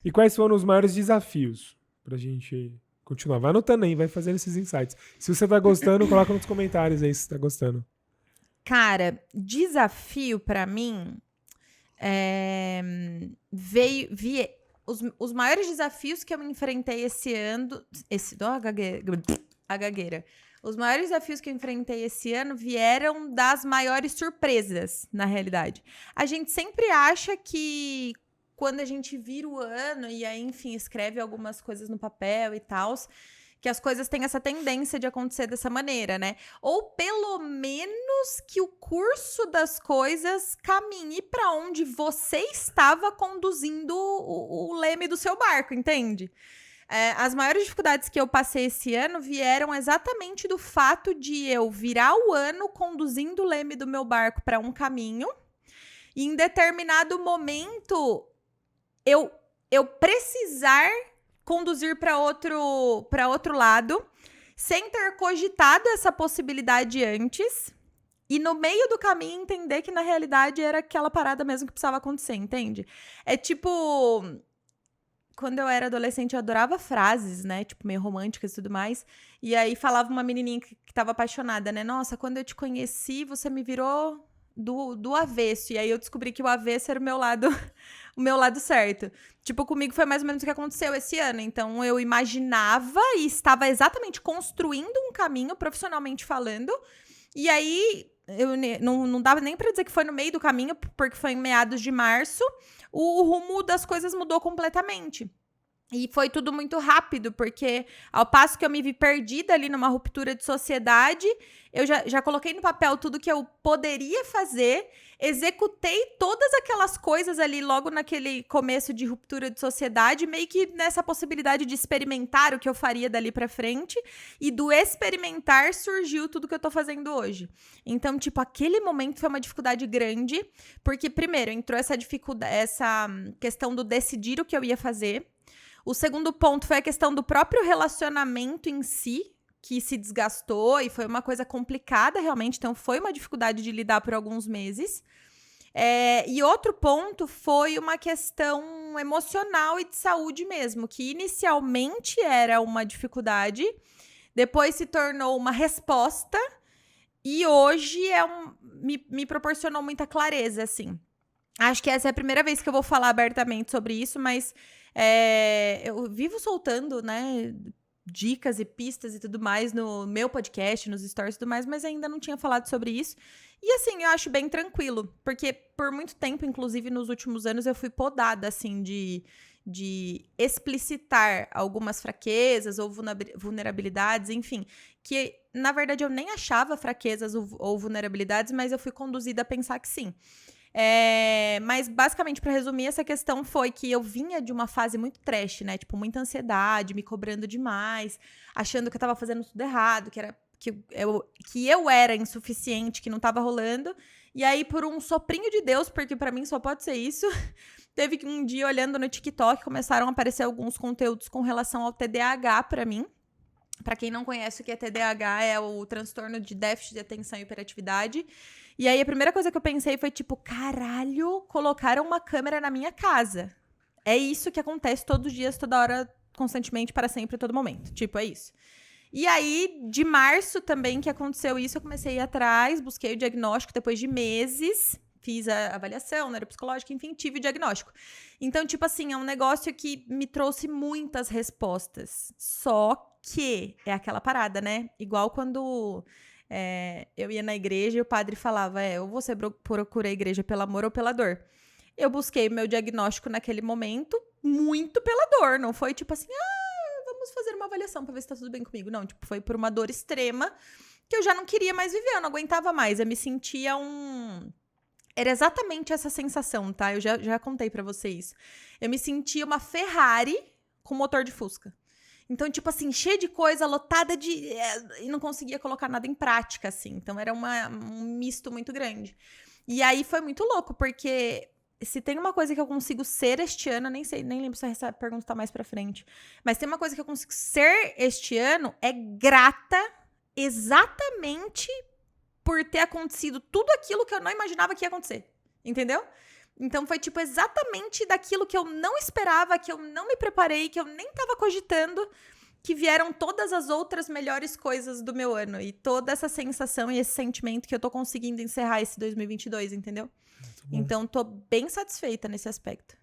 E quais foram os maiores desafios pra gente continuar? Vai anotando aí, vai fazendo esses insights. Se você tá gostando, coloca nos comentários aí se você tá gostando. Cara, desafio pra mim é, os maiores desafios que eu enfrentei esse ano. A gagueira. Os maiores desafios que eu enfrentei esse ano vieram das maiores surpresas, na realidade. A gente sempre acha que quando a gente vira o ano e aí, enfim, escreve algumas coisas no papel e tal, que as coisas têm essa tendência de acontecer dessa maneira, né? Ou pelo menos que o curso das coisas caminhe para onde você estava conduzindo o leme do seu barco, entende? As maiores dificuldades que eu passei esse ano vieram exatamente do fato de eu virar o ano conduzindo o leme do meu barco para um caminho e em determinado momento eu precisar conduzir para outro lado, sem ter cogitado essa possibilidade antes, e no meio do caminho entender que na realidade era aquela parada mesmo que precisava acontecer, entende? É tipo, quando eu era adolescente eu adorava frases, né, tipo meio românticas e tudo mais, e aí falava uma menininha que tava apaixonada, né, nossa, quando eu te conheci você me virou do avesso, e aí eu descobri que o avesso era o meu lado certo. Tipo, comigo foi mais ou menos o que aconteceu esse ano. Então, eu imaginava e estava exatamente construindo um caminho, profissionalmente falando. E aí, não dava nem pra dizer que foi no meio do caminho, porque foi em meados de março. O rumo das coisas mudou completamente. E foi tudo muito rápido, porque ao passo que eu me vi perdida ali numa ruptura de sociedade, eu já coloquei no papel tudo que eu poderia fazer, executei todas aquelas coisas ali logo naquele começo de ruptura de sociedade, meio que nessa possibilidade de experimentar o que eu faria dali pra frente, e do experimentar surgiu tudo que eu tô fazendo hoje. Então, tipo, aquele momento foi uma dificuldade grande, porque primeiro entrou essa dificuldade, essa questão do decidir o que eu ia fazer. O segundo ponto foi a questão do próprio relacionamento em si, que se desgastou e foi uma coisa complicada realmente, então foi uma dificuldade de lidar por alguns meses. E outro ponto foi uma questão emocional e de saúde mesmo, que inicialmente era uma dificuldade, depois se tornou uma resposta e hoje me proporcionou muita clareza, assim. Acho que essa é a primeira vez que eu vou falar abertamente sobre isso, mas eu vivo soltando, né, dicas e pistas e tudo mais no meu podcast, nos stories e tudo mais, mas ainda não tinha falado sobre isso. E assim, eu acho bem tranquilo, porque por muito tempo, inclusive nos últimos anos, eu fui podada, assim, de explicitar algumas fraquezas ou vulnerabilidades, enfim, que na verdade eu nem achava fraquezas ou vulnerabilidades, mas eu fui conduzida a pensar que sim. Mas basicamente, pra resumir, essa questão foi que eu vinha de uma fase muito trash, né? Tipo, muita ansiedade, me cobrando demais, achando que eu tava fazendo tudo errado, que eu era insuficiente, que não tava rolando. E aí, por um soprinho de Deus, porque pra mim só pode ser isso, teve que um dia, olhando no TikTok, começaram a aparecer alguns conteúdos com relação ao TDAH pra mim. Pra quem não conhece o que é TDAH, é o transtorno de déficit de atenção e hiperatividade. E aí a primeira coisa que eu pensei foi tipo, caralho, colocaram uma câmera na minha casa. É isso que acontece todos os dias, toda hora, constantemente, para sempre, a todo momento. Tipo, é isso. E aí, de março também que aconteceu isso, eu comecei a ir atrás, busquei o diagnóstico depois de meses, fiz a avaliação neuropsicológica, enfim, tive o diagnóstico. Então, tipo assim, é um negócio que me trouxe muitas respostas. Só que é aquela parada, né? Igual quando eu ia na igreja e o padre falava, ou você procura a igreja pelo amor ou pela dor. Eu busquei meu diagnóstico naquele momento muito pela dor, não foi tipo assim, vamos fazer uma avaliação pra ver se tá tudo bem comigo. Não, tipo, foi por uma dor extrema que eu já não queria mais viver, eu não aguentava mais. Eu me sentia Era exatamente essa sensação, tá? Eu já contei pra vocês. Eu me sentia uma Ferrari com motor de Fusca. Então, tipo assim, cheia de coisa, lotada de... e não conseguia colocar nada em prática, assim. Então, era um misto muito grande. E aí, foi muito louco, porque se tem uma coisa que eu consigo ser este ano, nem sei, nem lembro se essa pergunta tá mais pra frente, mas tem uma coisa que eu consigo ser este ano, é grata exatamente por ter acontecido tudo aquilo que eu não imaginava que ia acontecer. Entendeu? Então foi, tipo, exatamente daquilo que eu não esperava, que eu não me preparei, que eu nem tava cogitando, que vieram todas as outras melhores coisas do meu ano. E toda essa sensação e esse sentimento que eu tô conseguindo encerrar esse 2022, entendeu? Muito bom. Então, tô bem satisfeita nesse aspecto.